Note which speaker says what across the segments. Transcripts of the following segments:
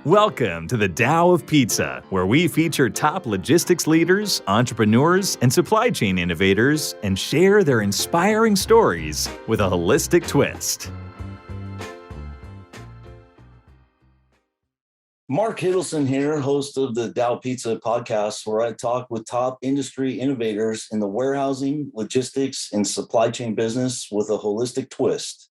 Speaker 1: Welcome to the Tao of Pizza, where we feature top logistics leaders, entrepreneurs, and supply chain innovators and share their inspiring stories with a holistic twist.
Speaker 2: Mark Hiddleson here, host of the Tao Pizza podcast, where I talk with top industry innovators in the warehousing, logistics, and supply chain business with a holistic twist.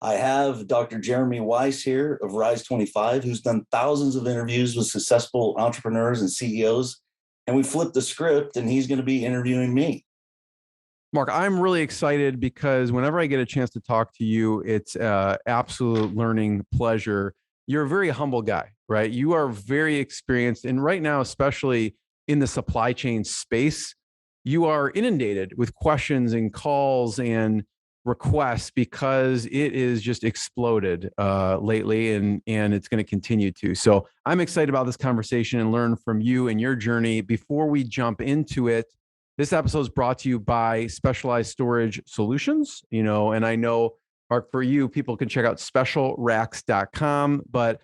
Speaker 2: I have Dr. Jeremy Weiss here of Rise 25, who's done thousands of interviews with successful entrepreneurs and CEOs. And we flipped the script, and he's going to be interviewing me.
Speaker 3: Mark, I'm really excited because whenever I get a chance to talk to you, it's an absolute learning pleasure. You're a very humble guy, right? You are very experienced. And right now, especially in the supply chain space, you are inundated with questions and calls and requests because it is just exploded lately, and it's going to continue to. So I'm excited about this conversation and learn from you and your journey. Before we jump into it, this episode is brought to you by Specialized Storage Solutions. And I know, Mark, for you, people can check out specialracks.com. But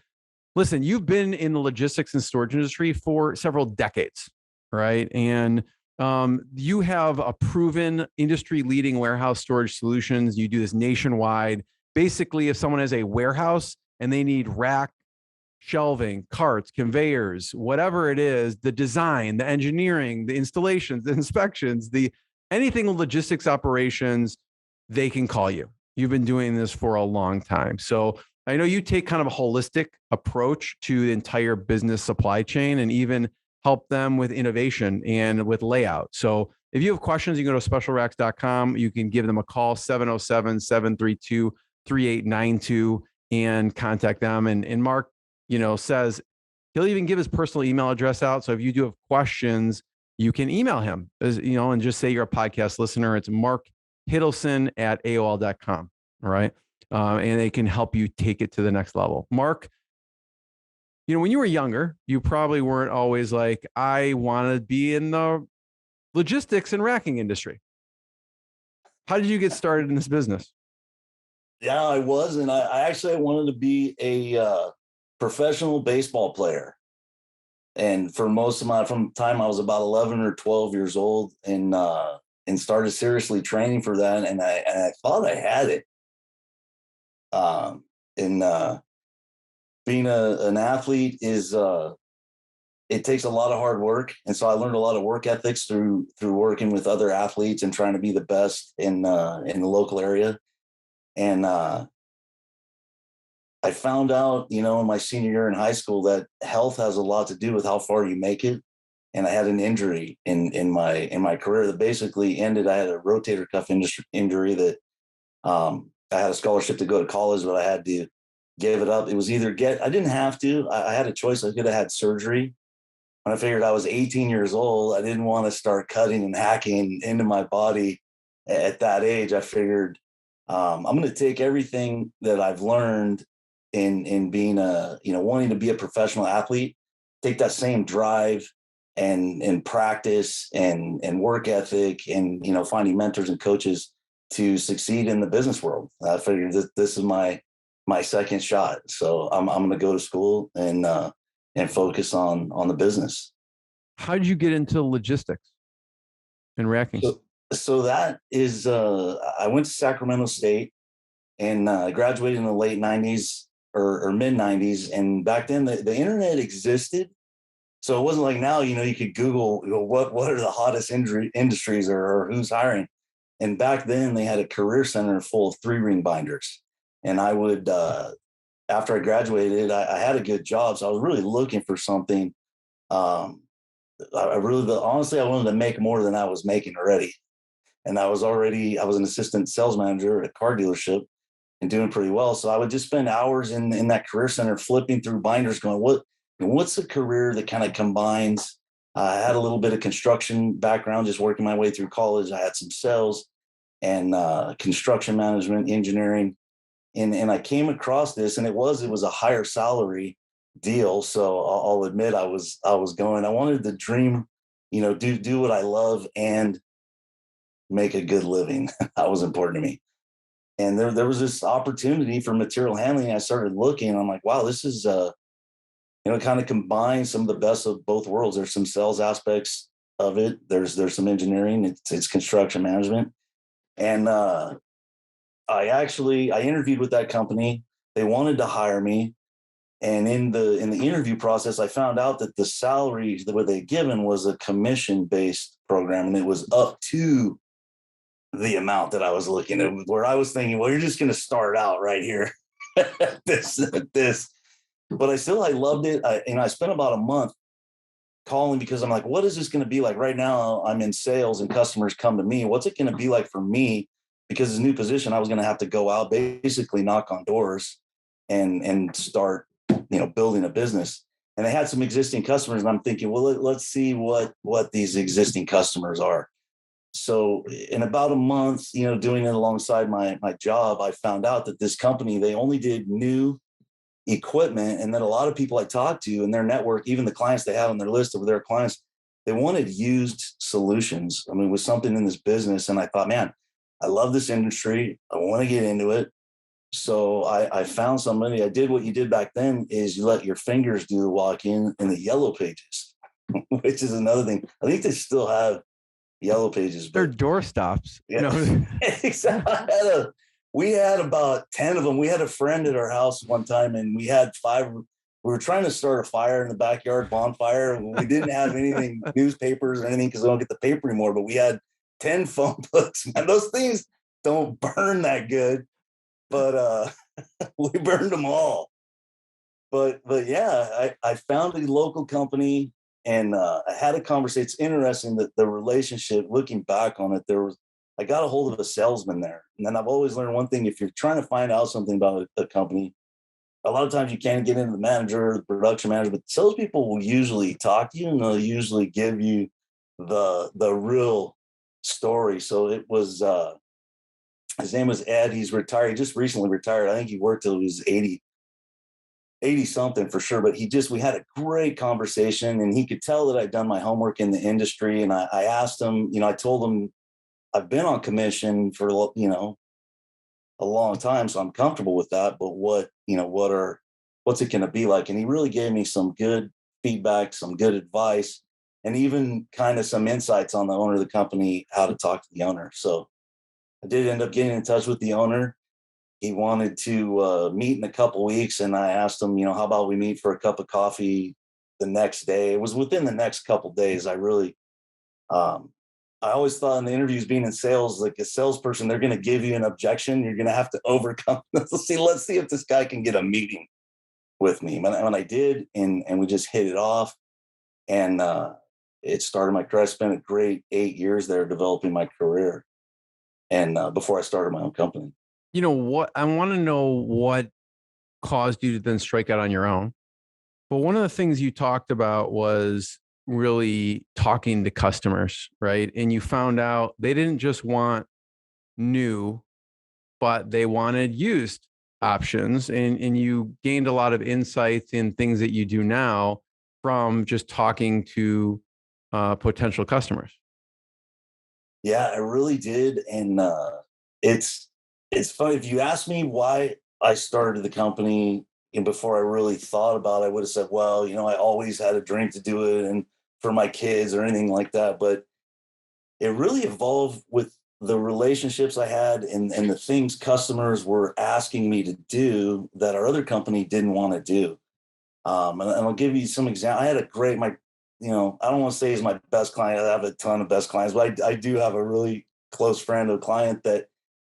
Speaker 3: listen, you've been in the logistics and storage industry for several decades, right? And you have a proven industry-leading warehouse storage solutions. You do this nationwide. Basically, if someone has a warehouse and they need rack, shelving, carts, conveyors, whatever it is, the design, the engineering, the installations, the inspections, anything logistics operations, they can call you. You've been doing this for a long time. So I know you take kind of a holistic approach to the entire business supply chain and even help them with innovation and with layout. So if you have questions, you can go to specialracks.com. You can give them a call, 707-732-3892, and contact them. And Mark, says he'll even give his personal email address out. So if you do have questions, you can email him, and just say you're a podcast listener. It's markhiddleson@aol.com. All right. And they can help you take it to the next level. Mark, when you were younger, you probably weren't always like, I want to be in the logistics and racking industry. How did you get started in this business?
Speaker 2: Yeah, I was. And I actually wanted to be a professional baseball player. And for most of from time I was about 11 or 12 years old, and started seriously training for that. And I thought I had it. Being an athlete is it takes a lot of hard work, and so I learned a lot of work ethics through working with other athletes and trying to be the best in the local area. And I found out, in my senior year in high school, that health has a lot to do with how far you make it. And I had an injury in my career that basically ended. I had a rotator cuff injury that I had a scholarship to go to college, but I had to give it up. It was either I didn't have to. I had a choice. I could have had surgery. When I figured I was 18 years old, I didn't want to start cutting and hacking into my body at that age. I figured I'm going to take everything that I've learned in being wanting to be a professional athlete, take that same drive and practice and work ethic and, finding mentors and coaches to succeed in the business world. I figured this is my second shot. So I'm going to go to school and focus on the business.
Speaker 3: How did you get into logistics and racking?
Speaker 2: So that is, I went to Sacramento State and graduated in the late 90s or mid 90s. And back then the internet existed. So it wasn't like now, you could Google, what are the hottest industries or who's hiring. And back then they had a career center full of 3-ring binders. And I would, after I graduated, I had a good job. So I was really looking for something. Honestly, I wanted to make more than I was making already. And I was an assistant sales manager at a car dealership and doing pretty well. So I would just spend hours in that career center flipping through binders going, what's a career that kind of combines? I had a little bit of construction background, just working my way through college. I had some sales and construction management, engineering. And I came across this, and it was a higher salary deal. So I'll admit I was going. I wanted to dream, do what I love and make a good living. That was important to me. And there was this opportunity for material handling. I started looking. I'm like, wow, this is it kind of combines some of the best of both worlds. There's some sales aspects of it. There's some engineering. It's construction management. And I interviewed with that company. They wanted to hire me. And in the interview process, I found out that the salary that they given was a commission-based program, and it was up to the amount that I was looking at, where I was thinking, well, you're just going to start out right here. this. But I loved it. I spent about a month calling because I'm like, what is this going to be like? Right now I'm in sales and customers come to me. What's it going to be like for me? Because it's a new position, I was going to have to go out, basically knock on doors and start, building a business. And they had some existing customers, and I'm thinking, well, let's see what these existing customers are. So in about a month, doing it alongside my job, I found out that this company, they only did new equipment. And then a lot of people I talked to in their network, even the clients they had on their list of their clients, they wanted used solutions. I mean, it was something in this business. And I thought, man, I love this industry. I want to get into it. So I found somebody. I did what you did back then, is you let your fingers do the walking in the yellow pages, which is another thing. I think they still have yellow pages.
Speaker 3: They're door stops.
Speaker 2: Yeah, exactly. We had about 10 of them. We had a friend at our house one time, and we had 5. We were trying to start a fire in the backyard, bonfire. We didn't have anything, newspapers or anything, because we don't get the paper anymore. But we had 10 phone books. Man, those things don't burn that good. But we burned them all. But yeah, I found a local company, and I had a conversation. It's interesting that the relationship, looking back on it, I got a hold of a salesman there. And then I've always learned one thing: if you're trying to find out something about a company, a lot of times you can't get into the manager, the production manager, but salespeople will usually talk to you, and they'll usually give you the real story. So it was his name was Ed. He's retired. He just recently retired. I think he worked till he was 80 something for sure. But we had a great conversation, and he could tell that I'd done my homework in the industry. And I asked him, I told him I've been on commission for, a long time, so I'm comfortable with that. But what's it going to be like? And he really gave me some good feedback, some good advice, and even kind of some insights on the owner of the company, how to talk to the owner. So I did end up getting in touch with the owner. He wanted to meet in a couple of weeks, and I asked him, how about we meet for a cup of coffee the next day? It was within the next couple of days. I always thought in the interviews, being in sales, like a salesperson, they're going to give you an objection. You're going to have to overcome. Let's see if this guy can get a meeting with me. When I did, and we just hit it off, and it started my career. I spent a great 8 years there developing my career, and before I started my own company.
Speaker 3: What I want to know, what caused you to then strike out on your own. But one of the things you talked about was really talking to customers, right? And you found out they didn't just want new, but they wanted used options. And you gained a lot of insights in things that you do now from just talking to potential customers.
Speaker 2: Yeah, I really did. And it's funny. If you ask me why I started the company, and before I really thought about it, I would have said, well, I always had a dream to do it, and for my kids or anything like that. But it really evolved with the relationships I had, and the things customers were asking me to do that our other company didn't want to do. And I'll give you some examples. I had I don't want to say he's my best client. I have a ton of best clients, but I do have a really close friend, a client that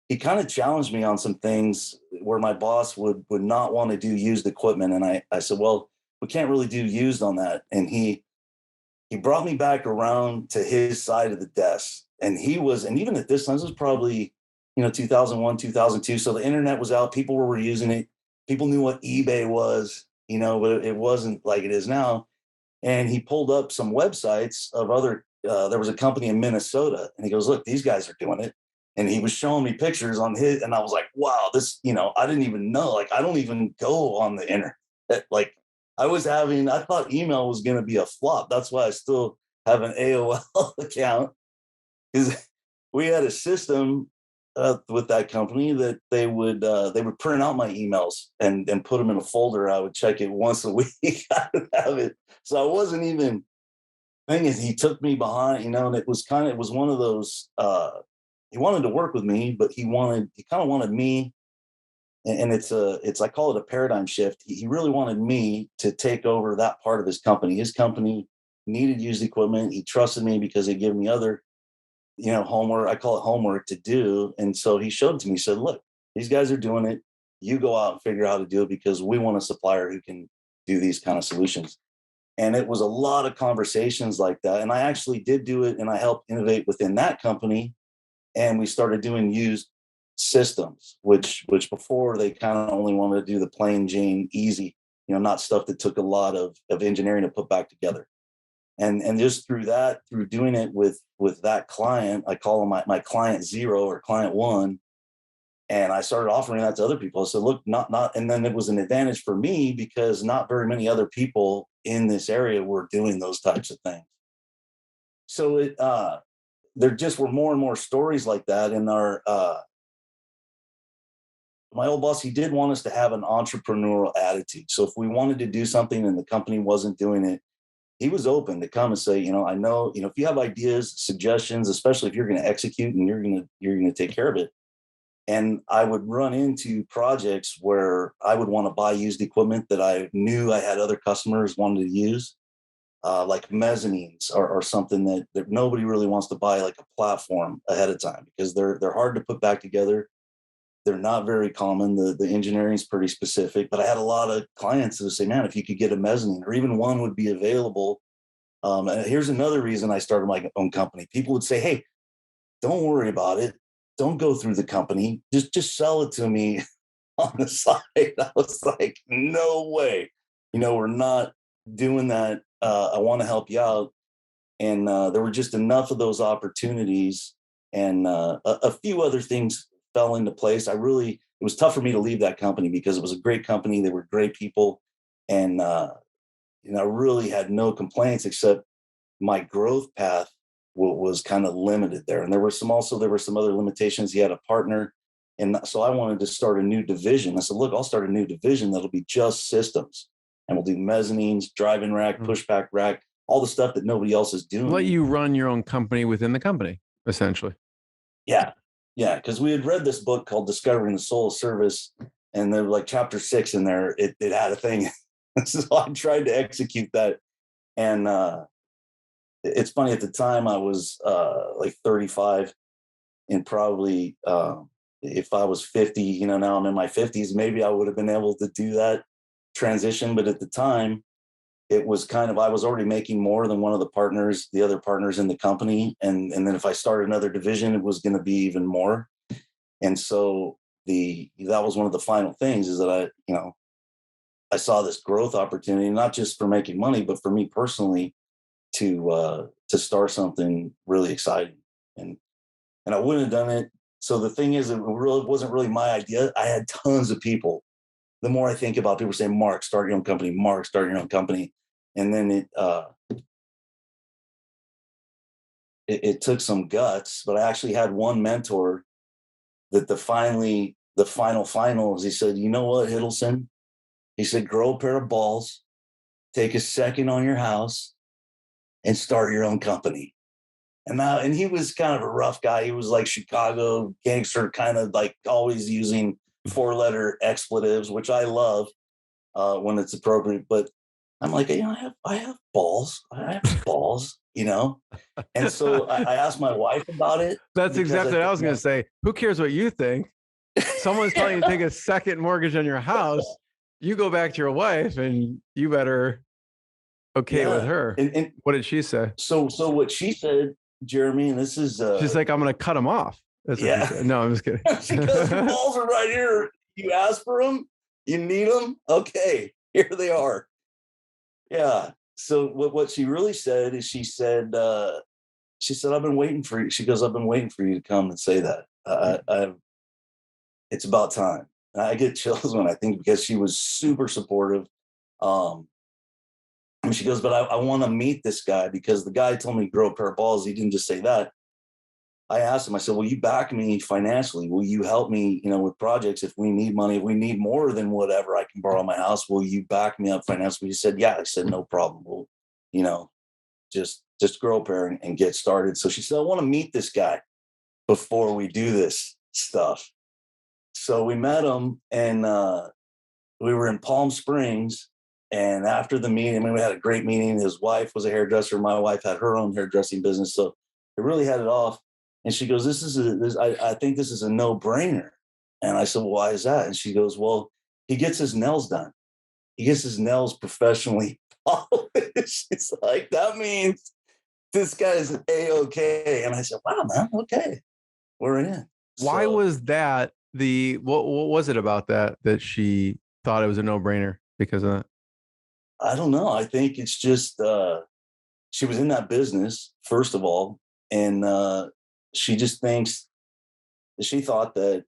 Speaker 2: he kind of challenged me on some things where my boss would not want to do used equipment. And I said, well, we can't really do used on that. And he brought me back around to his side of the desk. And even at this time, this was probably, 2001, 2002. So the internet was out. People were using it. People knew what eBay was, but it wasn't like it is now. And he pulled up some websites of other, there was a company in Minnesota, and he goes, look, these guys are doing it. And he was showing me pictures on his, and I was like, wow, this, I didn't even know, like, I don't even go on the internet. Like, I thought email was going to be a flop. That's why I still have an AOL account, because we had a system with that company that they would print out my emails and put them in a folder. I would check it once a week. I would have it. So I wasn't even. Thing is, he took me behind, and it was one of those. He wanted to work with me, but he kind of wanted me, and I call it a paradigm shift. He really wanted me to take over that part of his company. His company needed used equipment. He trusted me because they give me other, homework. I call it homework to do. And so he showed it to me. He said, look, these guys are doing it. You go out and figure out how to do it because we want a supplier who can do these kind of solutions. And it was a lot of conversations like that. And I actually did do it, and I helped innovate within that company. And we started doing used systems, which before they kind of only wanted to do the plain Jane easy, not stuff that took a lot of engineering to put back together. And just through doing it with that client, I call them my client zero or client one. And I started offering that to other people. I said, look, not, and then it was an advantage for me because not very many other people in this area were doing those types of things. So there just were more and more stories like that. And my old boss, he did want us to have an entrepreneurial attitude. So if we wanted to do something and the company wasn't doing it, he was open to come and say, I know, if you have ideas, suggestions, especially if you're going to execute and you're going to take care of it. And I would run into projects where I would want to buy used equipment that I knew I had other customers wanted to use, like mezzanines or something that nobody really wants to buy, like a platform ahead of time because they're hard to put back together. They're not very common. The engineering is pretty specific, but I had a lot of clients who would say, man, if you could get a mezzanine or even one would be available. And here's another reason I started my own company. People would say, hey, don't worry about it. Don't go through the company. Just sell it to me on the side. I was like, no way. We're not doing that. I want to help you out. And there were just enough of those opportunities and a few other things fell into place. It was tough for me to leave that company because it was a great company. They were great people. And, I really had no complaints except my growth path was kind of limited there. And there were some other limitations. He had a partner. And so I wanted to start a new division. I said, look, I'll start a new division that'll be just systems. And we'll do mezzanines, drive-in rack, pushback rack, all the stuff that nobody else is doing.
Speaker 3: Let you run your own company within the company, essentially.
Speaker 2: Yeah. Yeah. Because we had read this book called Discovering the Soul of Service. And there were like chapter 6 in there. It had a thing. So I tried to execute that. And it's funny, at the time I was like 35 and probably if I was 50, now I'm in my 50s, maybe I would have been able to do that transition. But at the time, it was I was already making more than one of the other partners in the company. And then if I started another division, it was going to be even more. And so that was one of the final things is that I saw this growth opportunity, not just for making money, but for me personally to start something really exciting. And I wouldn't have done it. So the thing is, it wasn't really my idea. I had tons of people. The more I think about people saying, Mark, start your own company, Mark, start your own company. And then it took some guts, but I actually had one mentor that the final is he said, you know what, Hiddleson? He said, grow a pair of balls, take a second on your house and start your own company. And he was kind of a rough guy. He was like Chicago gangster, kind of like always using 4-letter expletives, which I love when it's appropriate. But I'm like, I have balls. I have balls, And so I asked my wife about it.
Speaker 3: That's exactly what I was going to say. Who cares what you think? Someone's telling you to take a second mortgage on your house. You go back to your wife and you better with her. And what did she say?
Speaker 2: So what she said, Jeremy, and this is
Speaker 3: she's like, I'm going to cut them off. That's what she said. No, I'm just kidding.
Speaker 2: She goes, the balls are right here. You asked for them. You need them. Okay, here they are. Yeah. So what she really said is she said, I've been waiting for you. She goes, I've been waiting for you to come and say that. It's about time. And I get chills when I think, because she was super supportive. And she goes, but I want to meet this guy because the guy told me to grow a pair of balls. He didn't just say that. I asked him, I said, will you back me financially? Will you help me, with projects? If we need money, if we need more than whatever I can borrow my house, will you back me up financially? He said, yeah. I said, no problem. We'll, just grow up here and get started. So she said, I want to meet this guy before we do this stuff. So we met him, and we were in Palm Springs. And after the meeting, we had a great meeting. His wife was a hairdresser. My wife had her own hairdressing business. So it really had it off. And she goes, I think this is a no-brainer. And I said, well, why is that? And she goes, well, he gets his nails done. He gets his nails professionally polished. It's like, that means this guy's A-okay. And I said, wow, man, okay, we're in.
Speaker 3: Why was that what was it about that she thought it was a no-brainer because of that?
Speaker 2: I don't know. I think it's just she was in that business, first of all, and she thought that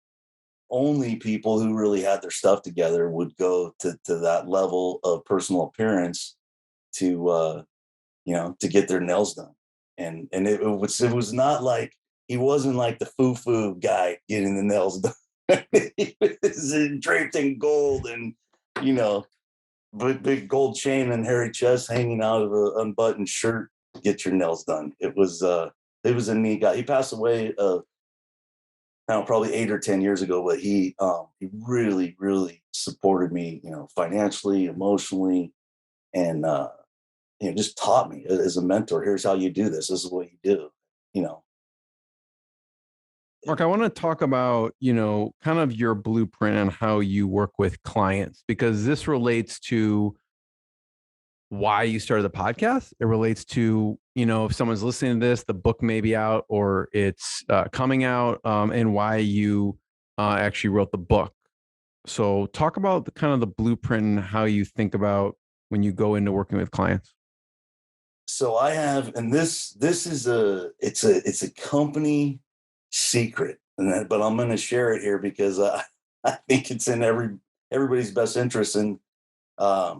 Speaker 2: only people who really had their stuff together would go to that level of personal appearance to get their nails done. And it was not like, he wasn't like the foo-foo guy getting the nails done. He was draped in gold and, big gold chain and hairy chest hanging out of an unbuttoned shirt. Get your nails done. It was a neat guy. He passed away now probably 8 or 10 years ago, but he really, really supported me, financially, emotionally, and just taught me as a mentor. Here's how you do this. This is what you do.
Speaker 3: Mark, I want to talk about, kind of your blueprint on how you work with clients, because this relates to why you started the podcast. It relates to, if someone's listening to this, the book may be out or it's coming out, and why you actually wrote the book. So talk about the kind of the blueprint and how you think about when you go into working with clients.
Speaker 2: So I have, and this is it's a company secret, but I'm going to share it here because I think it's in everybody's best interest. And I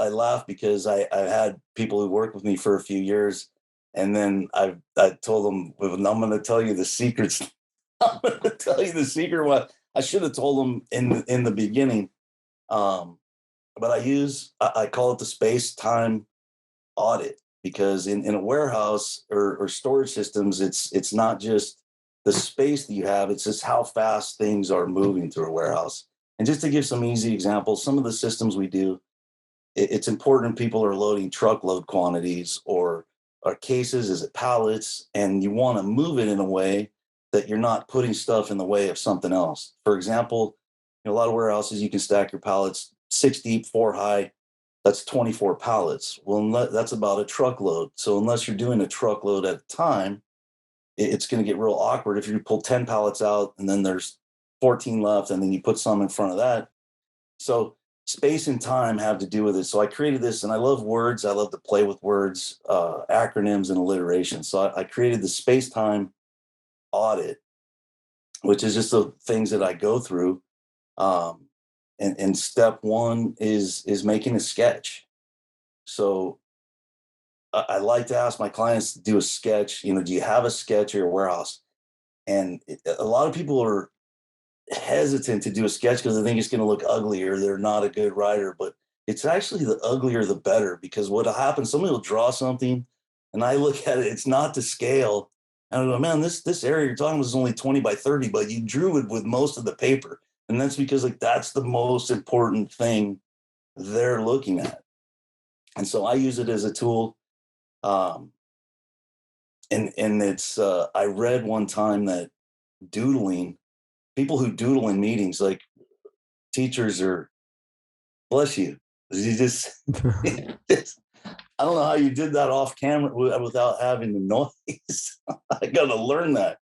Speaker 2: laugh because I've had people who work with me for a few years, and then I told them, well, I'm going to tell you the secrets. I'm going to tell you the secret. What I should have told them in the beginning. But I call it the space-time audit, because in a warehouse or storage systems, it's not just the space that you have, it's just how fast things are moving through a warehouse. And just to give some easy examples, some of the systems we do, it's important people are loading truckload quantities or cases, is it pallets, and you want to move it in a way that you're not putting stuff in the way of something else. For example, a lot of warehouses, you can stack your pallets 6 deep, 4 high. That's 24 pallets. Well, that's about a truckload. So unless you're doing a truckload at a time, it's going to get real awkward if you pull 10 pallets out and then there's 14 left, and then you put some in front of that. So space and time have to do with it. So I created this, and I love words. I love to play with words, acronyms, and alliteration. So I created the space-time audit, which is just the things that I go through. And step one is making a sketch. So I like to ask my clients to do a sketch. Do you have a sketch at your warehouse? And a lot of people are hesitant to do a sketch because they think it's going to look ugly or they're not a good writer. But it's actually the uglier the better, because what happens, somebody will draw something and I look at it, it's not to scale. And I go, man, this area you're talking about is only 20 by 30, but you drew it with most of the paper. And that's because that's the most important thing they're looking at. And so I use it as a tool. And it's, I read one time that people who doodle in meetings, like teachers, are, bless you. You just, I don't know how you did that off camera without having the noise. I got to learn that.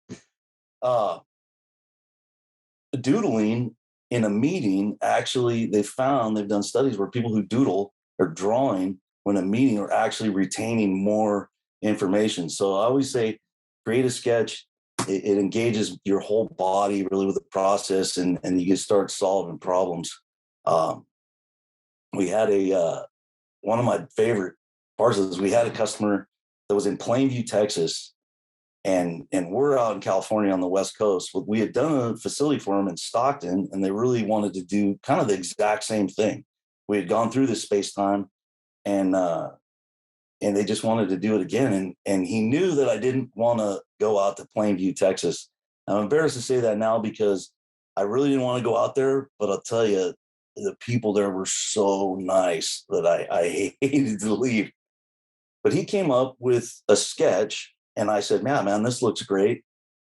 Speaker 2: Doodling in a meeting, actually, they've done studies where people who doodle or drawing when a meeting are actually retaining more information. So I always say, create a sketch. It engages your whole body really with the process, and you can start solving problems. We had one of my favorite parts of this, we had a customer that was in Plainview, Texas, And we're out in California on the West Coast. We had done a facility for them in Stockton, and they really wanted to do kind of the exact same thing. We had gone through this space time, and they just wanted to do it again. And he knew that I didn't want to go out to Plainview, Texas. I'm embarrassed to say that now because I really didn't want to go out there, but I'll tell you, the people there were so nice that I hated to leave. But he came up with a sketch, and I said, man, this looks great.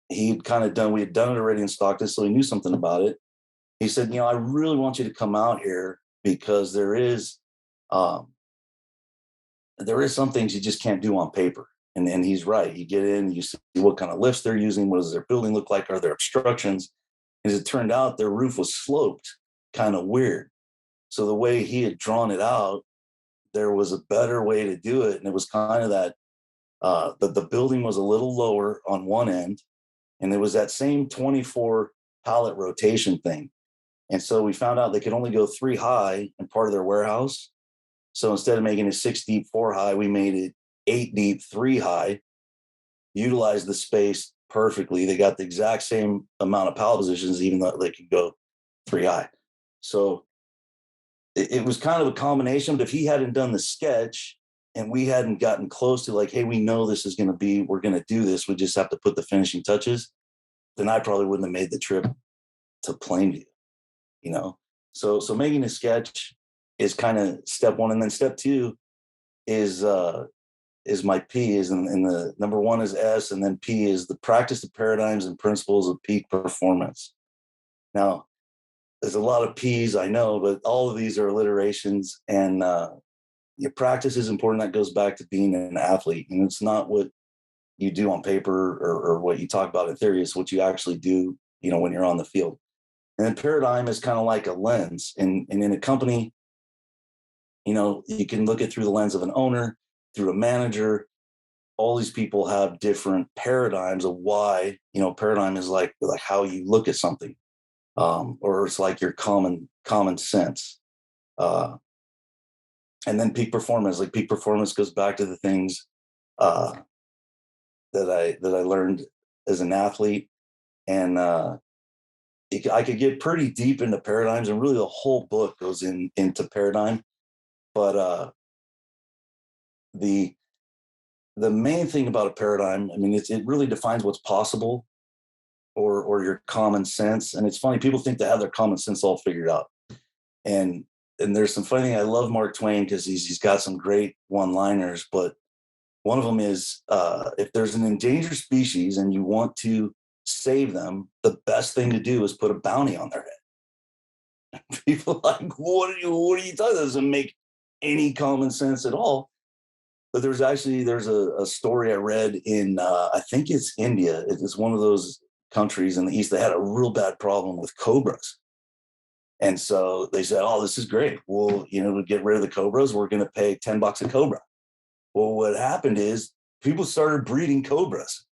Speaker 2: We had done it already in Stockton, so he knew something about it. He said, I really want you to come out here because there is some things you just can't do on paper. And he's right. You get in, you see what kind of lifts they're using, what does their building look like, are there obstructions? As it turned out, their roof was sloped, kind of weird. So the way he had drawn it out, there was a better way to do it. And it was kind of that the building was a little lower on one end, and it was that same 24 pallet rotation thing. And so we found out they could only go 3 high in part of their warehouse. So instead of making it 6 deep, 4 high, we made it 8 deep, 3 high, utilized the space perfectly. They got the exact same amount of pallet positions, even though they could go 3 high. So it was kind of a combination. But if he hadn't done the sketch and we hadn't gotten close to like, hey, we know this is going to be, we're going to do this, we just have to put the finishing touches, then I probably wouldn't have made the trip to Plainview, So making a sketch is kind of step one. And then step two is my P is in the number one is S, and then P is the practice the paradigms and principles of peak performance. Now, there's a lot of P's, I know, but all of these are alliterations, and your practice is important. That goes back to being an athlete, and it's not what you do on paper or what you talk about in theory. It's what you actually do, when you're on the field. And then paradigm is kind of like a lens, and in a company, you can look at through the lens of an owner, through a manager. All these people have different paradigms of why. Paradigm is like how you look at something, or it's like your common sense. And then peak performance, goes back to the things that I learned as an athlete, and I could get pretty deep into paradigms, and really the whole book goes into paradigm. But the main thing about a paradigm, it really defines what's possible, or your common sense. And it's funny, people think they have their common sense all figured out. And there's some funny thing. I love Mark Twain because he's got some great one-liners, but one of them is if there's an endangered species and you want to save them, the best thing to do is put a bounty on their head. People are like, what are you talking? That doesn't make any common sense at all. But there's a story I read in I think it's India. It's one of those countries in the East that had a real bad problem with cobras. And so they said, oh, this is great. Well, to get rid of the cobras, we're going to pay $10 a cobra. Well, what happened is people started breeding cobras.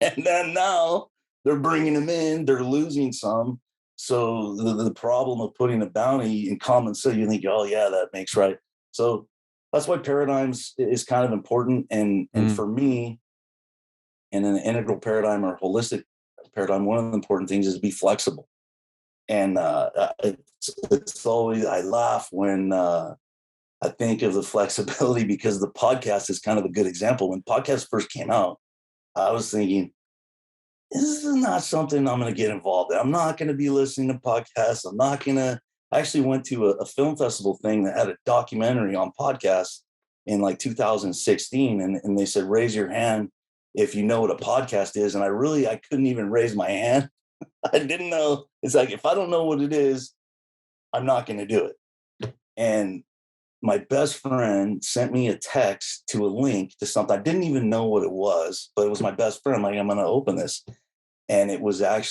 Speaker 2: And then now they're bringing them in, they're losing some. So the problem of putting a bounty in common sense, you think, oh, yeah, that makes right. So that's why paradigms is kind of important. And for me, in an integral paradigm or holistic paradigm, one of the important things is to be flexible. And it's always, I laugh when I think of the flexibility, because the podcast is kind of a good example. When podcasts first came out, I was thinking, this is not something I'm going to get involved in. I'm not going to be listening to podcasts. I actually went to a film festival thing that had a documentary on podcasts in like 2016. And they said, raise your hand if you know what a podcast is. And I couldn't even raise my hand. I didn't know. It's like, if I don't know what it is, I'm not going to do it. And my best friend sent me a text to a link to something. I didn't even know what it was, but it was my best friend. I'm like, I'm going to open this. And it was a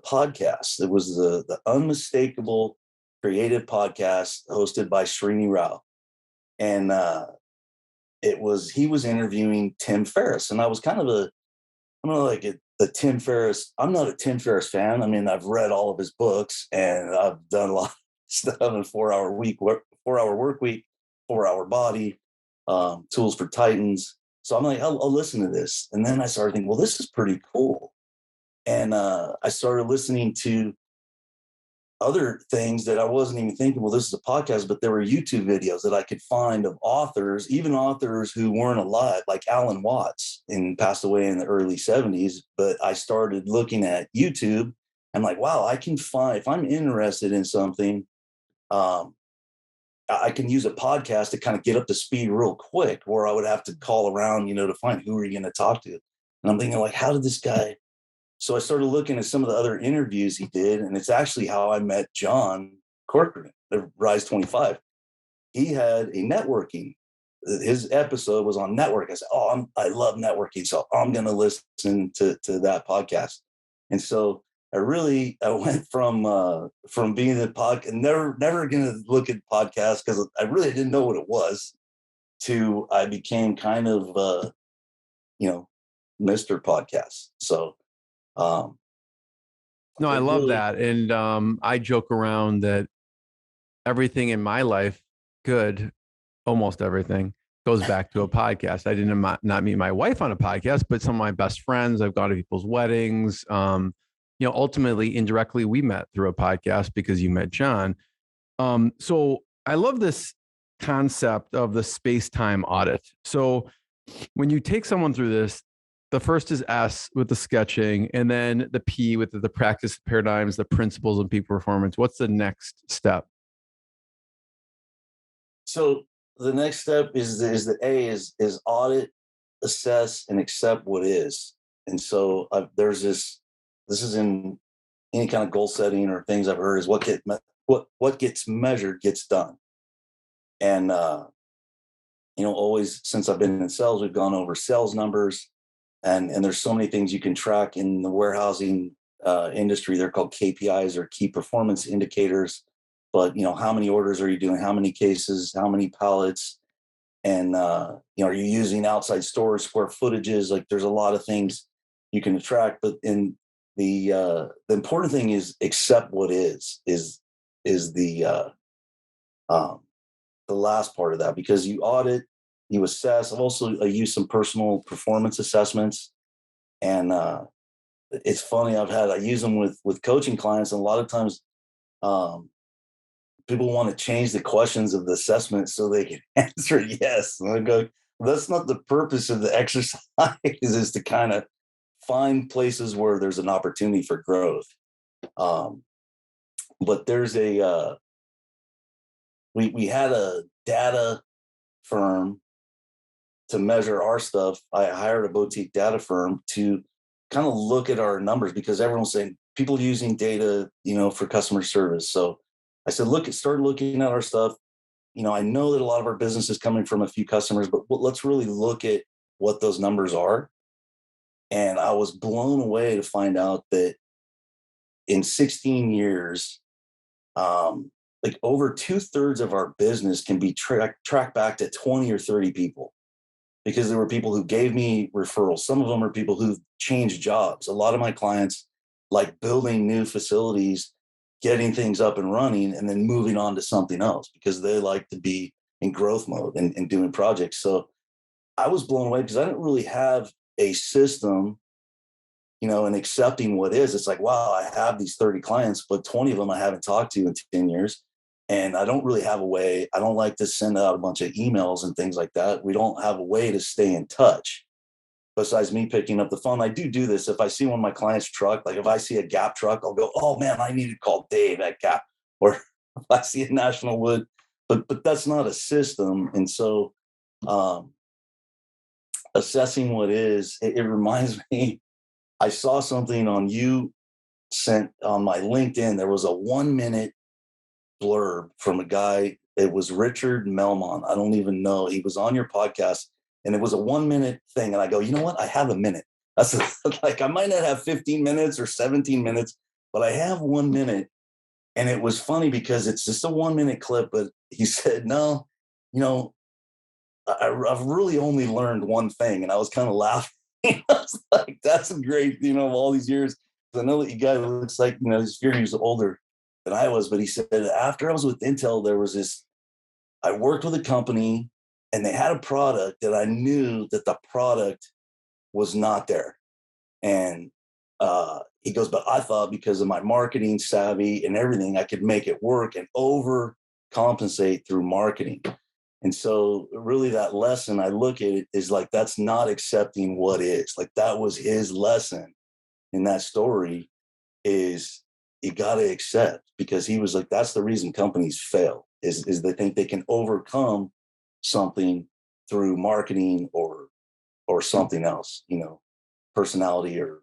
Speaker 2: podcast. It was the Unmistakable Creative Podcast hosted by Srini Rao. And he was interviewing Tim Ferriss. And I was kind of the Tim Ferriss. I'm not a Tim Ferriss fan. I've read all of his books, and I've done a lot of stuff in 4-hour work week, 4-hour body, Tools for Titans. So I'm like, I'll listen to this. And then I started thinking, well, this is pretty cool. And I started listening to other things that I wasn't even thinking, well, this is a podcast, but there were YouTube videos that I could find of authors, even authors who weren't alive, like Alan Watts, and passed away in the early 70s. But I started looking at YouTube. I'm like, wow, I can find, if I'm interested in something, I can use a podcast to kind of get up to speed real quick, where I would have to call around, to find who are you going to talk to. And I'm thinking, like, how did this guy? So I started looking at some of the other interviews he did, and it's actually how I met John Corcoran, the Rise 25. He had a networking. His episode was on network. I said, "Oh, I love networking, so I'm going to listen to that podcast." And so I went from being the podcast, never going to look at podcasts because I really didn't know what it was, to I became kind of Mr. Podcast. So
Speaker 3: No, I love that. And I joke around that everything in my life, good, almost everything, goes back to a podcast. I didn't not meet my wife on a podcast, but some of my best friends, I've gone to people's weddings. Ultimately, indirectly, we met through a podcast because you met John. So I love this concept of the space-time audit. So when you take someone through this, the first is S with the sketching, and then the P with the practice paradigms, the principles of peak performance. What's the next step?
Speaker 2: So the next step is the A is audit, assess, and accept what is. And so there's this is in any kind of goal setting or things I've heard, is what gets measured gets done. And always since I've been in sales, we've gone over sales numbers, and there's so many things you can track in the warehousing industry. They're called KPIs, or key performance indicators. But how many orders are you doing? How many cases? How many pallets? And are you using outside storage square footages? Like, there's a lot of things you can track. But in the important thing is accept what is the last part of that, because you audit, you assess. I used some personal performance assessments, and it's funny. I use them with coaching clients, and a lot of times people want to change the questions of the assessment so they can answer yes. And I go, that's not the purpose of the exercise. Is to kind of find places where there's an opportunity for growth. But there's we had a data firm to measure our stuff. I hired a boutique data firm to kind of look at our numbers, because everyone's saying people using data, for customer service. So I said, start looking at our stuff. I know that a lot of our business is coming from a few customers, but let's really look at what those numbers are. And I was blown away to find out that in 16 years, like over 2/3 of our business can be tracked back to 20 or 30 people, because there were people who gave me referrals. Some of them are people who've changed jobs. A lot of my clients like building new facilities, getting things up and running, and then moving on to something else, because they like to be in growth mode and doing projects. So I was blown away, because I didn't really have a system, and accepting what is. It's like, wow, I have these 30 clients, but 20 of them I haven't talked to in 10 years. And I don't really have a way. I don't like to send out a bunch of emails and things like that. We don't have a way to stay in touch besides me picking up the phone. I do this. If I see one of my clients' truck, like if I see a Gap truck, I'll go, oh man, I need to call Dave at Gap. Or if I see a National Wood, but that's not a system. And so assessing what is, it reminds me, I saw something sent on my LinkedIn. There was a 1-minute blurb from a guy. It was Richard Melmont. I don't even know. He was on your podcast, and it was a 1-minute thing. And I go, you know what? I have a minute. That's like, I might not have 15 minutes or 17 minutes, but I have 1 minute. And it was funny because it's just a 1-minute clip. But he said, no, I've really only learned one thing. And I was kind of laughing. I was like, that's a great, of all these years. I know that you guy looks like, he's 4 years older than I was, but he said, after I was with Intel, there was this, I worked with a company and they had a product that I knew that the product was not there. And he goes, but I thought because of my marketing savvy and everything, I could make it work and overcompensate through marketing. And so really that lesson, I look at it is like, that's not accepting what is. Like that was his lesson in that story, is you got to accept, because he was like, that's the reason companies fail is they think they can overcome something through marketing or something else, personality or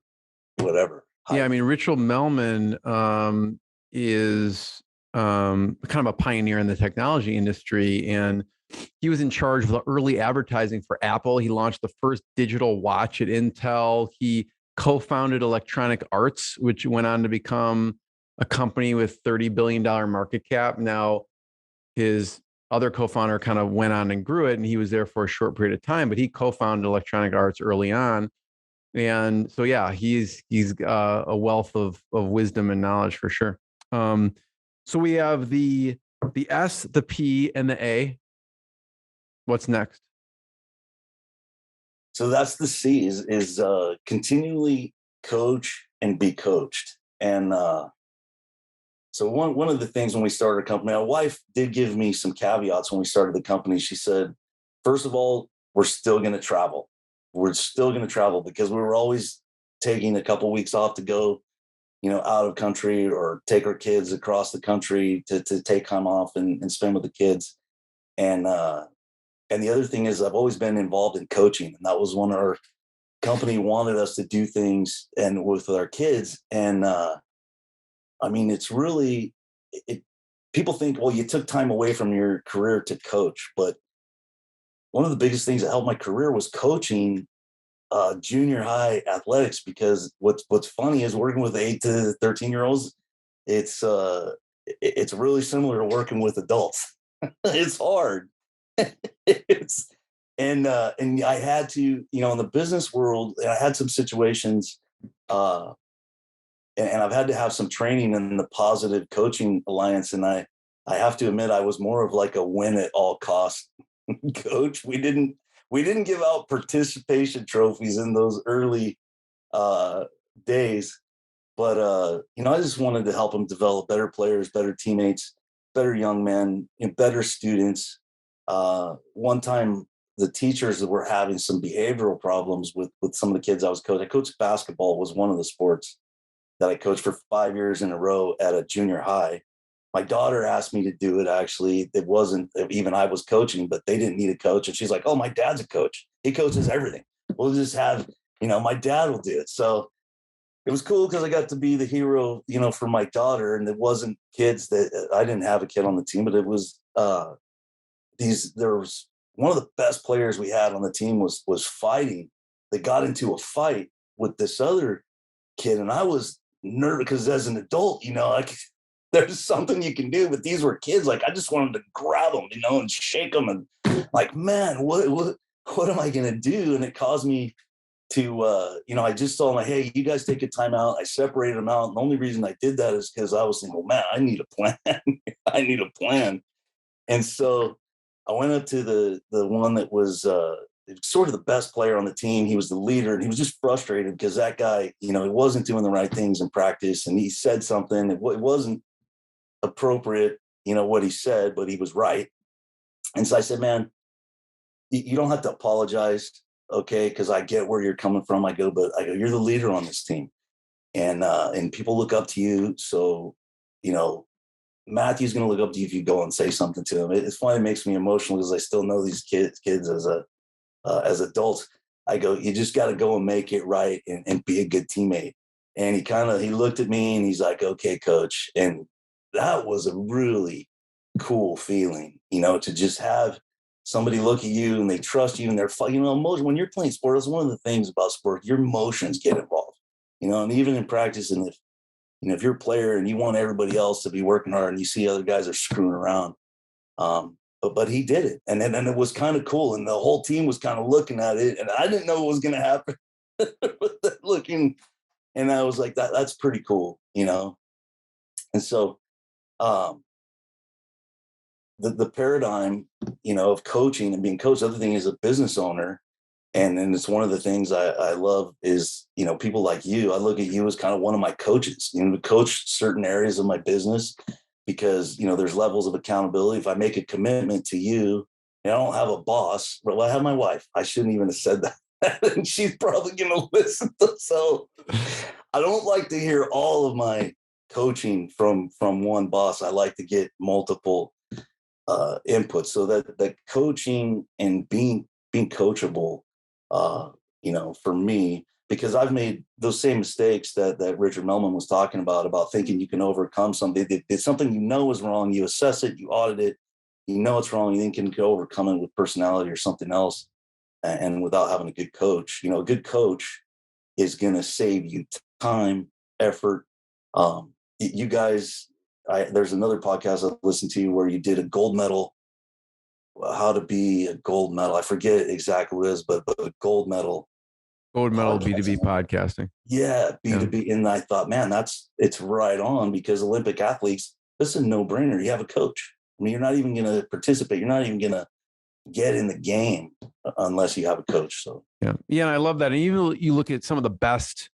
Speaker 2: whatever.
Speaker 3: Yeah, I mean, Richard Melman is kind of a pioneer in the technology industry, and he was in charge of the early advertising for Apple. He launched the first digital watch at Intel. He co-founded Electronic Arts, which went on to become a company with $30 billion market cap. Now, his other co-founder kind of went on and grew it, and he was there for a short period of time, but he co-founded Electronic Arts early on. And so, yeah, he's a wealth of wisdom and knowledge for sure. So we have the S, the P, and the A. What's next?
Speaker 2: So that's the C, is continually coach and be coached. And so one of the things when we started a company, my wife did give me some caveats when we started the company. She said, first of all, we're still going to travel. We're still going to travel, because we were always taking a couple of weeks off to go, out of country, or take our kids across the country to take time off and spend with the kids. And the other thing is, I've always been involved in coaching, and that was when our company wanted us to do things and with our kids. And I mean, it's really, people think, well, you took time away from your career to coach, but one of the biggest things that helped my career was coaching junior high athletics, because what's funny is working with 8 to 13-year-olds, it's really similar to working with adults. It's hard. And I had to, in the business world, I had some situations, and I've had to have some training in the Positive Coaching Alliance, and I have to admit, I was more of like a win at all costs coach. We didn't give out participation trophies in those early days, but I just wanted to help them develop better players, better teammates, better young men, better students. One time, the teachers that were having some behavioral problems with some of the kids I was coaching. I coached basketball, was one of the sports that I coached for 5 years in a row at a junior high. My daughter asked me to do it. Actually, it wasn't even I was coaching, but they didn't need a coach. And she's like, oh, my dad's a coach. He coaches everything. We'll just have, my dad will do it. So it was cool because I got to be the hero, for my daughter. And it wasn't kids that I didn't have a kid on the team, but it was there was one of the best players we had on the team was fighting. They got into a fight with this other kid. And I was nervous because as an adult, there's something you can do, but these were kids. Like, I just wanted to grab them, and shake them, and like, man, what am I going to do? And it caused me to, I just told them, hey, you guys take a time out. I separated them out. And the only reason I did that is because I was thinking, well, man, I need a plan. I need a plan. And so I went up to the one that was sort of the best player on the team. He was the leader, and he was just frustrated because that guy, he wasn't doing the right things in practice. And he said something. It wasn't appropriate, what he said, but he was right. And so I said, man, you don't have to apologize, okay? Because I get where you're coming from. I go, you're the leader on this team, and people look up to you. So, Matthew's going to look up to you if you go and say something to him. It's funny, it makes me emotional because I still know these kids as adults. I go, you just got to go and make it right and be a good teammate. And he looked at me and he's like, okay, coach. And that was a really cool feeling, to just have somebody look at you and they trust you, and they're, emotion. When you're playing sport, that's one of the things about sport, your emotions get involved, and even in practice. And if you're a player and you want everybody else to be working hard and you see other guys are screwing around, but he did it. And it was kind of cool. And the whole team was kind of looking at it, and I didn't know what was going to happen looking. And I was like, that's pretty cool, And so, the paradigm, of coaching and being coached. The other thing is a business owner. And it's one of the things I love is, people like you. I look at you as kind of one of my coaches, to coach certain areas of my business because, there's levels of accountability. If I make a commitment to you, and I don't have a boss, well, I have my wife. I shouldn't even have said that. And she's probably going to listen. So I don't like to hear all of my coaching from one boss. I like to get multiple inputs so that coaching and being coachable, for me, because I've made those same mistakes that Richard Melman was talking about thinking you can overcome something. It's something is wrong. You assess it, you audit it, it's wrong. You think you can overcome it with personality or something else, and without having a good coach. A good coach is going to save you time, effort. You guys, there's another podcast I listened to where you did a gold medal. How to be a gold medal. I forget exactly what it is, but a gold medal.
Speaker 3: Gold medal B2B podcasting.
Speaker 2: Yeah, B2B. Yeah. And I thought, man, it's right on, because Olympic athletes, this is a no-brainer. You have a coach. I mean, you're not even going to participate. You're not even going to get in the game unless you have a coach. So
Speaker 3: yeah. And I love that. And even you look at some of the best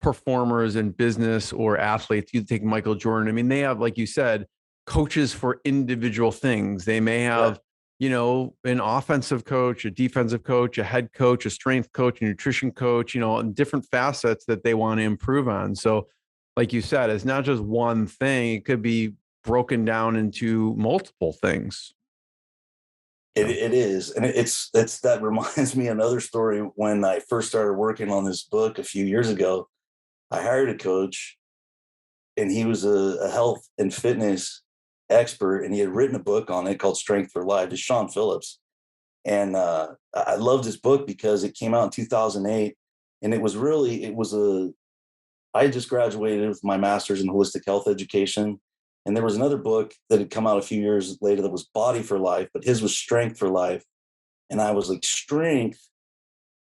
Speaker 3: performers in business or athletes, you take Michael Jordan. I mean, they have, like you said, coaches for individual things. They may have, an offensive coach, a defensive coach, a head coach, a strength coach, a nutrition coach, and different facets that they want to improve on. So like you said, it's not just one thing. It could be broken down into multiple things.
Speaker 2: It is. And it's that reminds me of another story. When I first started working on this book a few years ago, I hired a coach, and he was a health and fitness expert, and he had written a book on it called Strength for Life. It's Sean Phillips. And I loved his book because it came out in 2008. And I had just graduated with my master's in holistic health education. And there was another book that had come out a few years later that was Body for Life, but his was Strength for Life. And I was like, strength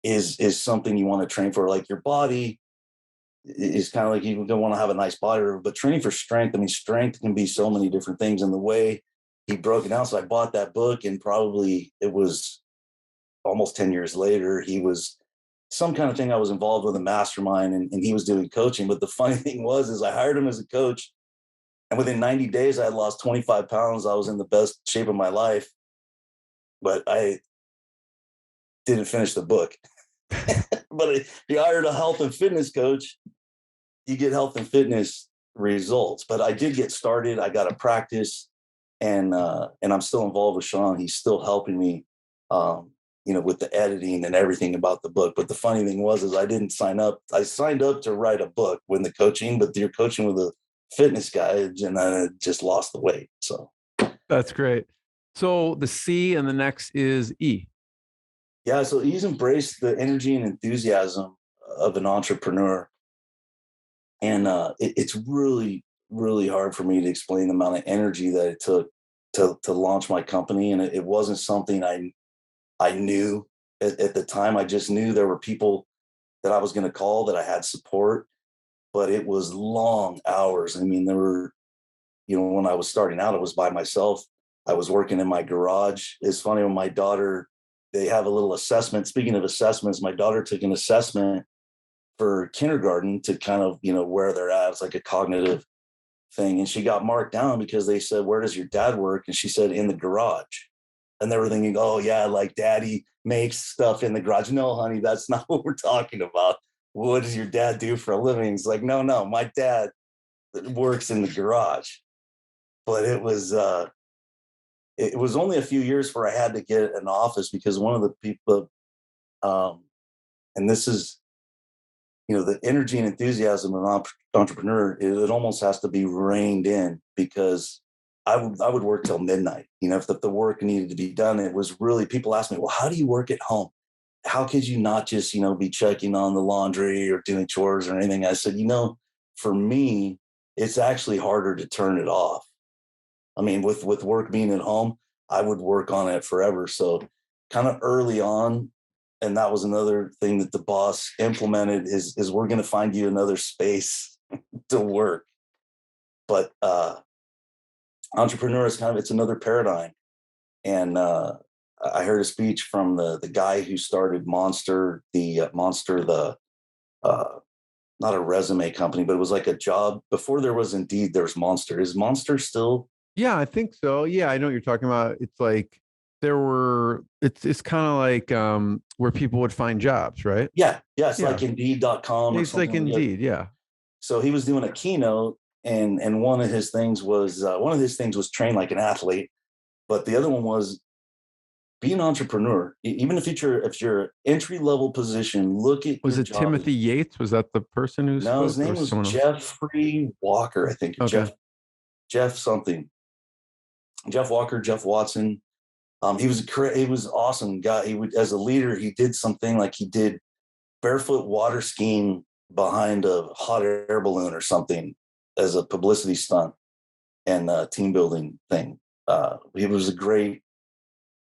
Speaker 2: is something you want to train for. Like, your body is kind of like, you don't want to have a nice body, but training for strength, I mean, strength can be so many different things. And the way he broke it down, so I bought that book, and probably it was almost 10 years later, he was some kind of thing. I was involved with a mastermind, and he was doing coaching. But the funny thing is I hired him as a coach, and within 90 days, I had lost 25 pounds. I was in the best shape of my life, but I didn't finish the book. But if you hired a health and fitness coach, you get health and fitness results. But I did get started. I got to practice, and I'm still involved with Sean. He's still helping me, with the editing and everything about the book. But the funny thing is I didn't sign up. I signed up to write a book when the coaching, but you're coaching with a fitness guy, and I just lost the weight. So
Speaker 3: that's great. So the C and the next is E.
Speaker 2: Yeah. So he's embraced the energy and enthusiasm of an entrepreneur. And it's really, really hard for me to explain the amount of energy that it took to launch my company. And it wasn't something I knew at the time. I just knew there were people that I was going to call, that I had support, but it was long hours. I mean, there were, when I was starting out, it was by myself. I was working in my garage. It's funny, when my daughter, they have a little assessment. Speaking of assessments, my daughter took an assessment for kindergarten to kind of, where they're at. It's like a cognitive thing. And she got marked down because they said, "Where does your dad work?" And she said, "In the garage." And they were thinking, "Oh yeah, like daddy makes stuff in the garage." No, honey, that's not what we're talking about. What does your dad do for a living? It's like, no, my dad works in the garage. But it was only a few years before I had to get an office, because one of the people, and this is, the energy and enthusiasm of an entrepreneur, it almost has to be reined in, because I would work till midnight. If the work needed to be done, it was really, people ask me, "Well, how do you work at home? How could you not just, be checking on the laundry or doing chores or anything?" I said, for me, it's actually harder to turn it off. I mean, with work being at home, I would work on it forever. So kind of early on, and that was another thing that the boss implemented, is we're going to find you another space to work. But entrepreneur is it's another paradigm. And I heard a speech from the guy who started Monster, uh, not a resume company, but it was like a job before there was Indeed. There was Monster. Is Monster still?
Speaker 3: Yeah, I think so. Yeah, I know what you're talking about. It's like it's kind of like where people would find jobs, right?
Speaker 2: Yeah, yeah. It's
Speaker 3: Yeah.
Speaker 2: like Indeed.com or
Speaker 3: It's like
Speaker 2: something.
Speaker 3: Indeed, yeah.
Speaker 2: So he was doing a keynote, and one of his things was train like an athlete, but the other one was be an entrepreneur. Even if you're entry level position, look at
Speaker 3: Was
Speaker 2: your
Speaker 3: it
Speaker 2: job.
Speaker 3: Timothy Yates? Was that the person who
Speaker 2: No, his
Speaker 3: spoke, or
Speaker 2: name
Speaker 3: was
Speaker 2: was
Speaker 3: someone else?
Speaker 2: Jeffrey Walker, I think.
Speaker 3: Okay.
Speaker 2: Jeff something. Jeff Walker, Jeff Watson. He was an awesome guy. He would, as a leader, he did something like he did barefoot water skiing behind a hot air balloon or something as a publicity stunt and a team building thing. It was a great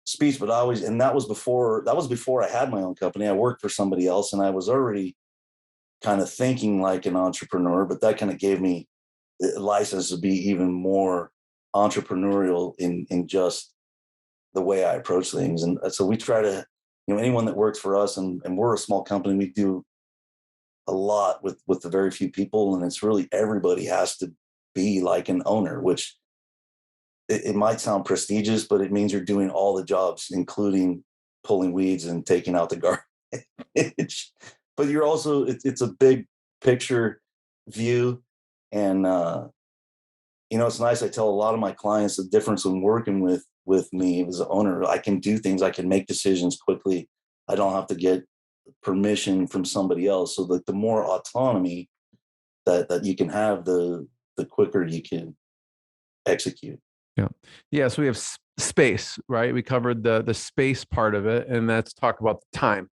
Speaker 2: speech, but that was before I had my own company. I worked for somebody else, and I was already kind of thinking like an entrepreneur, but that kind of gave me the license to be even more entrepreneurial in just the way I approach things. And so we try to, anyone that works for us, and we're a small company, we do a lot with the very few people, and it's really everybody has to be like an owner, which it might sound prestigious, but it means you're doing all the jobs, including pulling weeds and taking out the garbage. But you're also, it's a big picture view. And, it's nice. I tell a lot of my clients the difference in working with me as an owner. I can do things, I can make decisions quickly. I don't have to get permission from somebody else. So the more autonomy that you can have, the quicker you can execute.
Speaker 3: Yeah. Yeah. So we have space, right? We covered the space part of it, and let's talk about the time.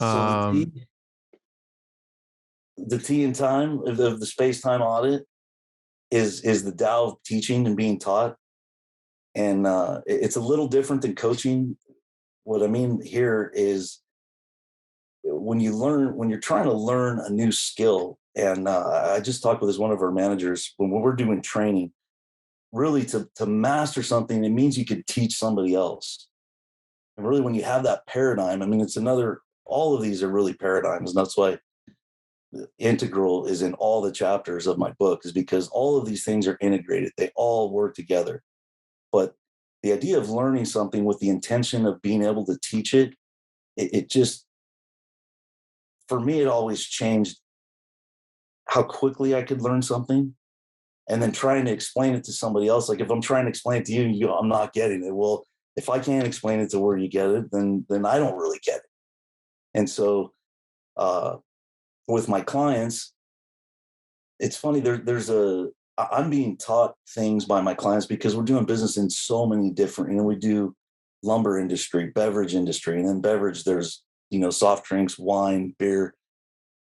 Speaker 2: So the T in time of the space time audit is the Tao of teaching and being taught. And it's a little different than coaching. What I mean here is when you're trying to learn a new skill. And I just talked with one of our managers when we're doing training, really to master something, it means you could teach somebody else. And really, when you have that paradigm, I mean, all of these are really paradigms. And that's why integral is in all the chapters of my book, is because all of these things are integrated. They all work together. But the idea of learning something with the intention of being able to teach it just, for me, it always changed how quickly I could learn something. And then trying to explain it to somebody else. Like if I'm trying to explain it to you, I'm not getting it. Well, if I can't explain it to where you get it, then I don't really get it. And so with my clients, it's funny. I'm being taught things by my clients because we're doing business in so many different. We do lumber industry, beverage industry, and then beverage. There's soft drinks, wine, beer,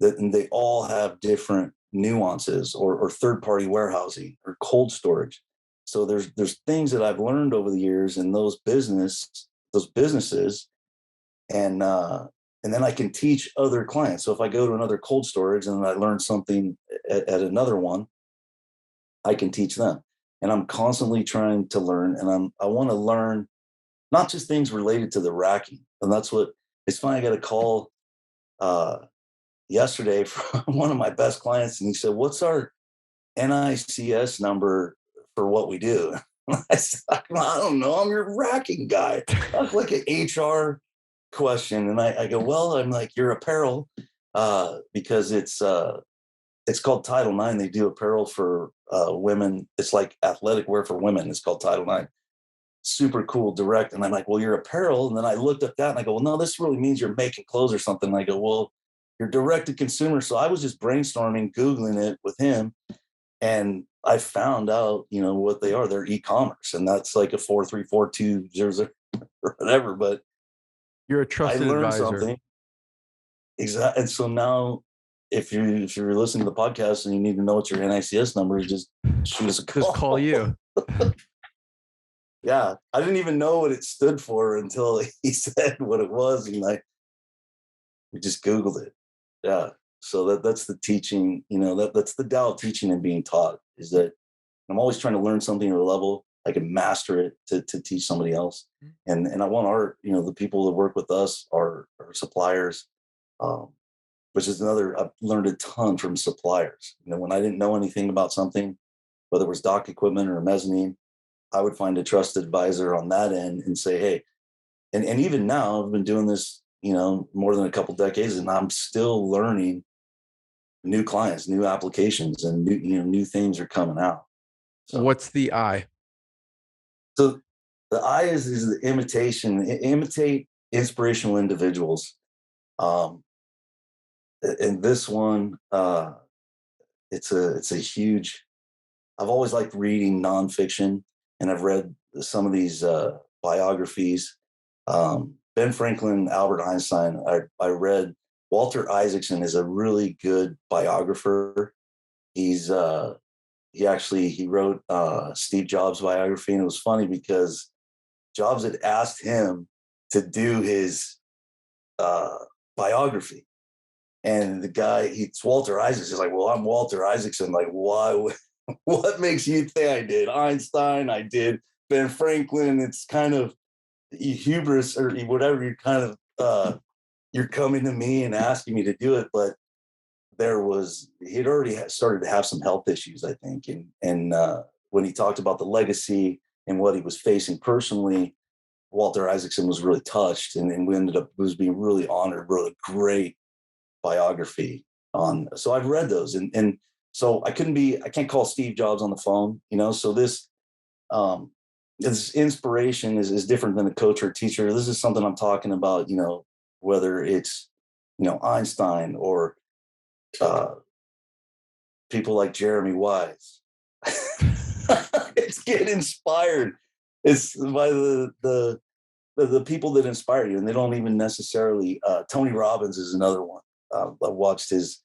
Speaker 2: and they all have different nuances, or third party warehousing or cold storage. So there's things that I've learned over the years in those businesses, and then I can teach other clients. So if I go to another cold storage and I learn something at another one, I can teach them. And I'm constantly trying to learn, and I want to learn not just things related to the racking. And that's what it's funny. I got a call yesterday from one of my best clients, and he said, "What's our NICS number for what we do?" I said, "I don't know. I'm your racking guy." That's like an HR question. And I go, "Well, I'm like, your apparel, because it's called Title IX. They do apparel for women. It's like athletic wear for women. It's called Title IX. Super cool, direct." And I'm like, "Well, your apparel." And then I looked at that and I go, "Well, no, this really means you're making clothes or something." And I go, "Well, you're direct to consumer." So I was just brainstorming, Googling it with him. And I found out, what they are. They're e-commerce. And that's like a 43420 or whatever. But
Speaker 3: You're a
Speaker 2: I
Speaker 3: trusted
Speaker 2: learned
Speaker 3: advisor.
Speaker 2: something. Exactly. And so now, if you're listening to the podcast and you need to know what your NICS number is, just shoot us a call.
Speaker 3: Just call you.
Speaker 2: Yeah. I didn't even know what it stood for until he said what it was. And we just Googled it. Yeah. So that's the teaching, that's the Tao of teaching and being taught, is that I'm always trying to learn something at a level I can master it to teach somebody else. And I want the people that work with us, our suppliers, um, which is I've learned a ton from suppliers. When I didn't know anything about something, whether it was dock equipment or mezzanine, I would find a trusted advisor on that end and say, hey, and even now I've been doing this, more than a couple decades, and I'm still learning new clients, new applications, and new things are coming out. So
Speaker 3: What's the I?
Speaker 2: So the I is the imitate inspirational individuals. Um, and this one, it's a huge, I've always liked reading nonfiction, and I've read some of these biographies. Ben Franklin, Albert Einstein. I read Walter Isaacson is a really good biographer. He's he wrote Steve Jobs' biography, and it was funny because Jobs had asked him to do his biography, and the guy, it's Walter Isaacson. He's like, "Well, I'm Walter Isaacson. Like, why? What makes you think I did Einstein? I did Ben Franklin." It's kind of hubris or whatever. You're kind of you're coming to me and asking me to do it, but he'd already started to have some health issues, I think, and when he talked about the legacy and what he was facing personally, Walter Isaacson was really touched, and we ended up being really honored. Wrote a great biography on. So I've read those, and so I can't call Steve Jobs on the phone, So this inspiration is different than a coach or a teacher. This is something I'm talking about, whether it's Einstein or people like Jeremy Wise. It's get inspired. It's by the people that inspire you, and they don't even necessarily. Tony Robbins is another one. I watched his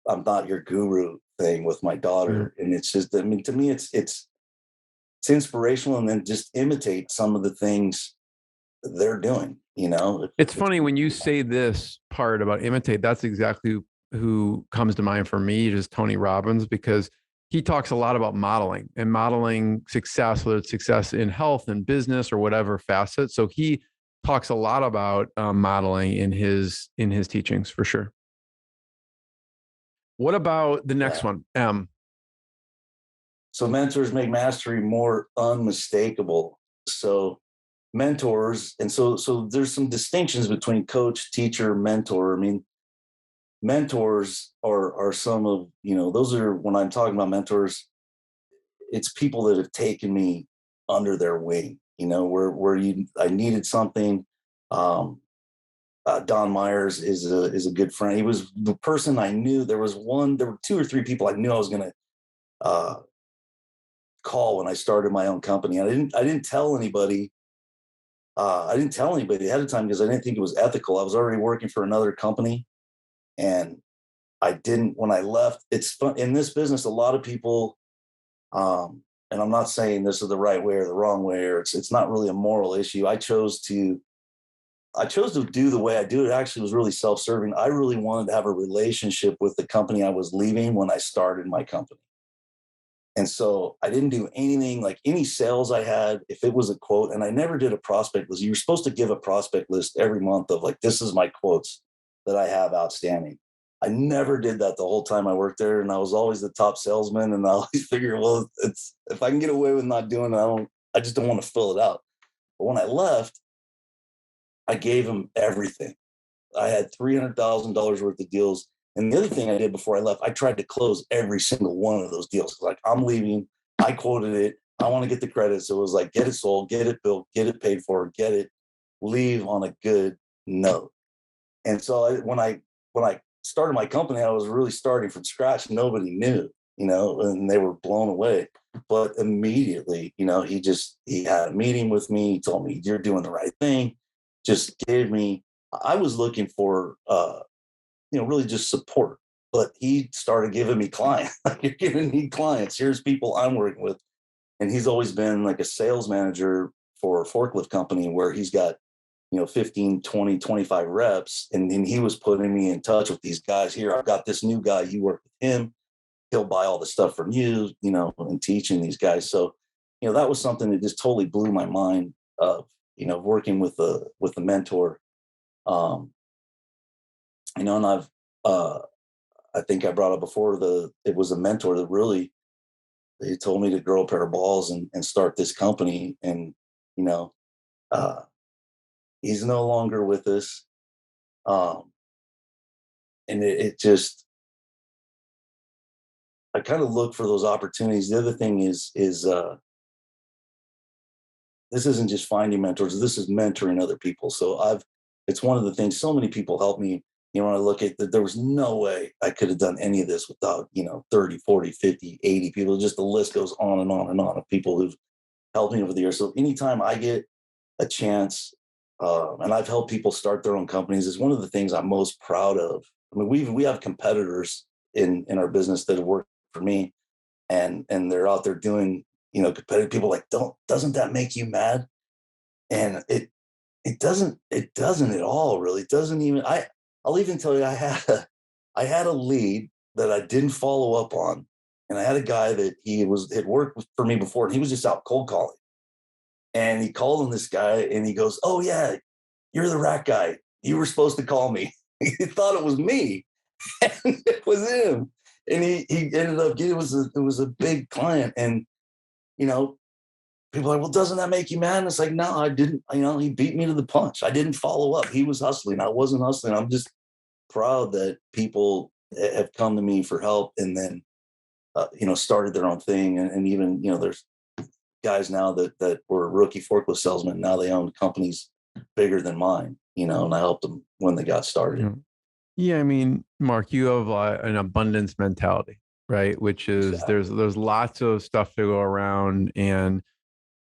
Speaker 2: "I'm Not Your Guru" thing with my daughter, and it's just, to me, it's inspirational, and then just imitate some of the things they're doing.
Speaker 3: It's funny when you say this part about imitate. That's exactly who comes to mind for me, is Tony Robbins, because he talks a lot about modeling success, whether it's success in health and business or whatever facet. So he talks a lot about modeling in his teachings, for sure. What about the next one?
Speaker 2: So mentors make mastery more unmistakable. So mentors, and so there's some distinctions between coach, teacher, mentor. Mentors are some of, those are, when I'm talking about mentors, it's people that have taken me under their wing, where I needed something. Don Myers is a good friend. He was the person I knew. There were two or three people I knew I was going to call when I started my own company. I didn't tell anybody. I didn't tell anybody ahead of time because I didn't think it was ethical. I was already working for another company, and when I left. It's fun in this business. A lot of people, and I'm not saying this is the right way or the wrong way, or it's not really a moral issue. I chose to do the way I do. It actually was really self-serving. I really wanted to have a relationship with the company I was leaving when I started my company. And so I didn't do anything, like any sales I had, if it was a quote, and I never did a prospect list. You're supposed to give a prospect list every month of like, this is my quotes that I have outstanding. I never did that the whole time I worked there. And I was always the top salesman. And I always figured, well, if I can get away with not doing it, I just don't want to fill it out. But when I left, I gave them everything. I had $300,000 worth of deals. And the other thing I did before I left, I tried to close every single one of those deals. Like, I'm leaving. I quoted it. I want to get the credit. So it was like, get it sold, get it built, get it paid for, get it, leave on a good note. And so when I started my company, I was really starting from scratch. Nobody knew, and they were blown away. But immediately, he had a meeting with me. He told me, you're doing the right thing. Just gave me, I was looking for, really just support. But he started giving me clients. You're giving me clients. Here's people I'm working with. And he's always been like a sales manager for a forklift company where he's got, 15, 20, 25 reps. And then he was putting me in touch with these guys here. I've got this new guy. You work with him. he'll buy all the stuff from you, and teaching these guys. So, that was something that just totally blew my mind of, working with a mentor. And I think I brought up before, it was a mentor that really, he told me to grow a pair of balls and start this company. And, uh, he's no longer with us. And it just, I kind of look for those opportunities. The other thing is this isn't just finding mentors. This is mentoring other people. So it's one of the things, so many people help me. When I look at that, there was no way I could have done any of this without, 30, 40, 50, 80 people. Just the list goes on and on and on of people who've helped me over the years. So anytime I get a chance, and I've helped people start their own companies, is one of the things I'm most proud of. I mean, we have competitors in our business that have worked for me, and they're out there doing, competitive. People like, doesn't that make you mad? And it doesn't at all, really. It doesn't even. I'll even tell you, I had a lead that I didn't follow up on, and I had a guy that had worked for me before, and he was just out cold calling. And he called on this guy, and he goes, "Oh yeah, you're the rat guy. You were supposed to call me." He thought it was me, and it was him. And he ended up getting, it was a big client, and people are like, "Well, doesn't that make you mad?" And it's like, no, I didn't. He beat me to the punch. I didn't follow up. He was hustling. I wasn't hustling. I'm just proud that people have come to me for help, and then started their own thing. And even there's guys now that were rookie forklift salesmen. Now they own companies bigger than mine. And I helped them when they got started.
Speaker 3: Yeah, I mean, Mark, you have an abundance mentality, right? Which is
Speaker 2: Exactly.
Speaker 3: there's lots of stuff to go around, and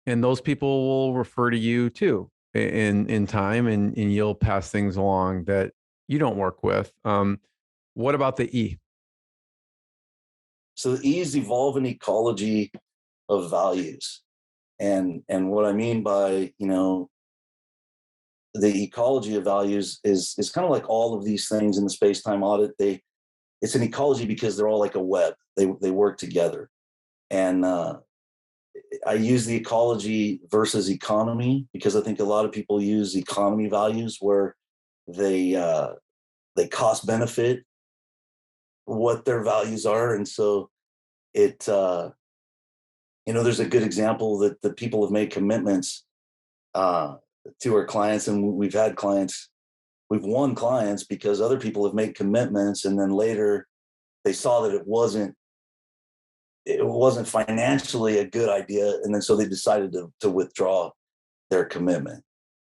Speaker 3: those people will refer to you too in time, and you'll pass things along that you don't work with. What about the E?
Speaker 2: So the E is evolving ecology of values. And what I mean by, the ecology of values is kind of like all of these things in the space-time audit. It's an ecology because they're all like a web. They work together. And I use the ecology versus economy because I think a lot of people use economy values where they cost benefit what their values are. And so it there's a good example that the people have made commitments to our clients, and we've won clients because other people have made commitments, and then later they saw that it wasn't financially a good idea, and then so they decided to withdraw their commitment.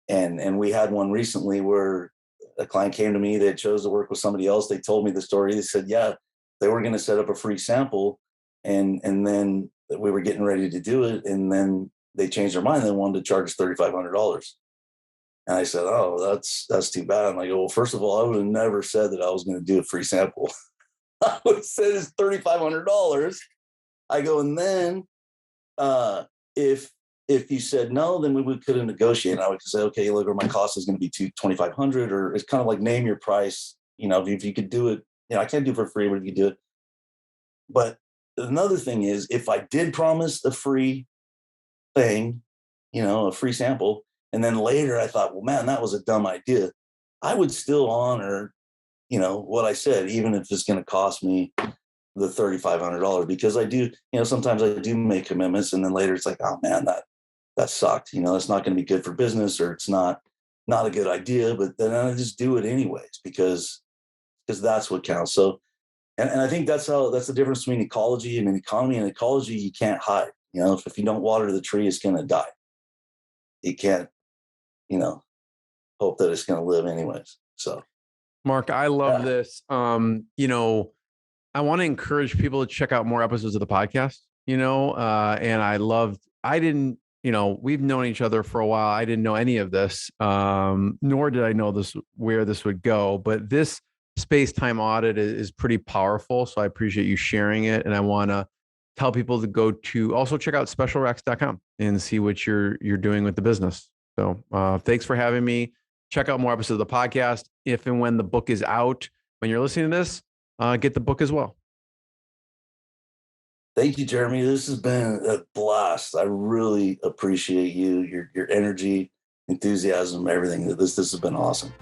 Speaker 2: And we had one recently where a client came to me. They chose to work with somebody else. They told me the story. They said, yeah, they were going to set up a free sample, and then we were getting ready to do it, and then they changed their mind. They wanted to charge us $3,500. And I said, oh, that's too bad. I'm like, well, first of all, I would have never said that I was going to do a free sample. I would have said it's $3,500. I go, and then if you said no, then we could have negotiated. I would say, okay, look, or my cost is going to be $2,500, or it's kind of like name your price. If you could do it, I can't do it for free, but if you do it. But another thing is, if I did promise a free thing, a free sample, and then later I thought, well, man, that was a dumb idea, I would still honor, what I said, even if it's going to cost me the $3,500, because I do, sometimes I do make commitments, and then later it's like, oh man, that sucked. It's not going to be good for business, or it's not a good idea, but then I just do it anyways, because that's what counts. So, and I think that's the difference between ecology and an economy. And ecology, you can't hide. If you don't water the tree, it's going to die. You can't, hope that it's going to live anyways. So,
Speaker 3: Mark, I love this. I want to encourage people to check out more episodes of the podcast, and I didn't, we've known each other for a while. I didn't know any of this, nor did I know where this would go, but this space-time audit is pretty powerful. So I appreciate you sharing it. And I want to tell people to also check out specialrex.com and see what you're doing with the business. So thanks for having me. Check out more episodes of the podcast. If and when the book is out, when you're listening to this, get the book as well.
Speaker 2: Thank you, Jeremy. This has been a blast. I really appreciate you, your energy, enthusiasm, everything. This has been awesome.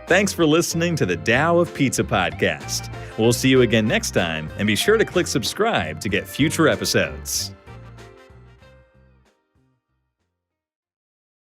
Speaker 1: Thanks for listening to the Tao of Pizza podcast. We'll see you again next time, and be sure to click subscribe to get future episodes.